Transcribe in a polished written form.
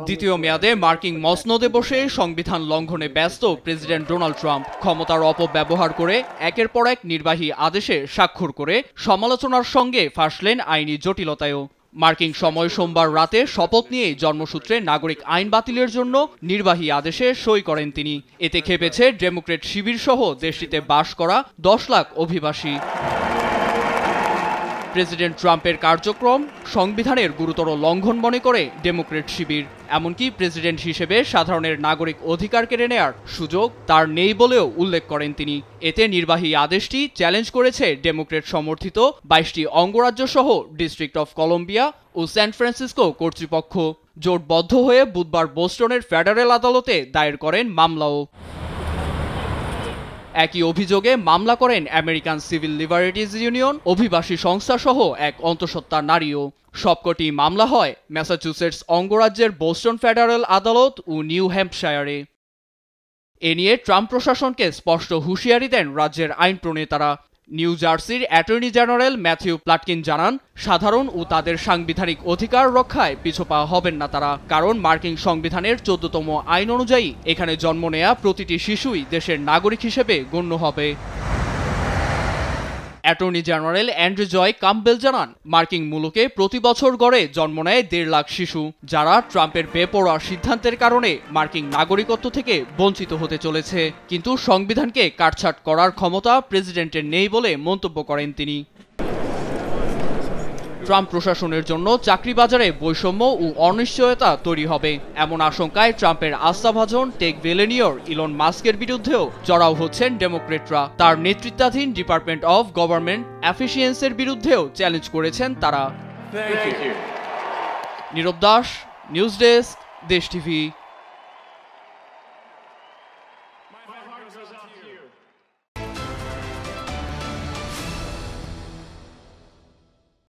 দ্বিতীয় মেয়াদে মার্কিন মসনদে বসে সংবিধান লঙ্ঘনে ব্যস্ত প্রেসিডেন্ট ডোনাল্ড ট্রাম্প ক্ষমতার অপব্যবহার করে একের পর এক নির্বাহী আদেশে স্বাক্ষর করে সমালোচনার সঙ্গে ফাঁসলেন আইনি জটিলতায়ও। মার্কিন সময় সোমবার রাতে শপথ নিয়ে জন্মসূত্রে নাগরিক আইন বাতিলের জন্য নির্বাহী আদেশে সই করেন তিনি। এতে খেপেছে ডেমোক্রেট শিবির সহ দেশটিতে বাস করা 10 লাখ অভিবাসী। প্রেসিডেন্ট ট্রাম্পের কার্যক্রম সংবিধানের গুরুতর লঙ্ঘন মনে করে ডেমোক্রেট শিবির। এমনকি প্রেসিডেন্ট হিসেবে সাধারণের নাগরিক অধিকার কেড়ে নেয়ার সুযোগ তার নেই বলেও উল্লেখ করেন তিনি। এতে নির্বাহী আদেশটি চ্যালেঞ্জ করেছে ডেমোক্রেট সমর্থিত 22টি অঙ্গরাজ্য সহ ডিস্ট্রিক্ট অফ কলম্বিয়া ও স্যান ফ্রান্সিসকো কর্তৃপক্ষ। জোটবদ্ধ হয়ে বুধবার বোস্টনের ফেডারেল আদালতে দায়ের করেন মামলাও। একই অভিযোগে মামলা করেন আমেরিকান সিভিল লিবার্টিজ ইউনিয়ন, অভিবাসী সংস্থা সহ এক অন্তঃসত্ত্বা নারীও। সবকটি মামলা হয় ম্যাসাচুসেটস অঙ্গরাজ্যের বোস্টন ফেডারেল আদালত ও নিউ হ্যাম্পশায়ারে। এ নিয়ে ট্রাম্প প্রশাসনকে স্পষ্ট হুঁশিয়ারি দেন রাজ্যের আইন প্রণেতারা। নিউ জার্সির অ্যাটর্নি জেনারেল ম্যাথিউ প্লাটকিন জানান, সাধারণ ও তাদের সাংবিধানিক অধিকার রক্ষায় পিছপা হবেন না তারা, কারণ মার্কিন সংবিধানের 14তম আইন অনুযায়ী এখানে জন্ম নেয়া প্রতিটি শিশুই দেশের নাগরিক হিসেবে গণ্য হবে। অ্যাটর্নি জেনারেল অ্যান্ড্রু জয় কাম্পবেল জানান, মার্কিন মুলুকে প্রতি বছর গড়ে জন্ম নেয় 1.5 লাখ শিশু, যারা ট্রাম্পের বেপরোয়া সিদ্ধান্তের কারণে মার্কিন নাগরিকত্ব থেকে বঞ্চিত হতে চলেছে। কিন্তু সংবিধানকে কাটছাঁট করার ক্ষমতা প্রেসিডেন্টের নেই বলে মন্তব্য করেন তিনি। ট্রাম্প প্রশাসনের জন্য চাকরি বাজারে বৈষম্য ও অনিশ্চয়তা তৈরি হবে, এমন আশঙ্কায় ট্রাম্পের আস্থাভাজন টেক বিলিয়নিয়র ইলন মাস্কের বিরুদ্ধেও চড়াও হচ্ছেন ডেমোক্রেটরা। তার নেতৃত্বাধীন ডিপার্টমেন্ট অফ গভর্নমেন্ট এফিসিয়েন্সির বিরুদ্ধেও চ্যালেঞ্জ করেছেন তারা। নীরব দাস, নিউজ ডেস্ক, দেশ টিভি।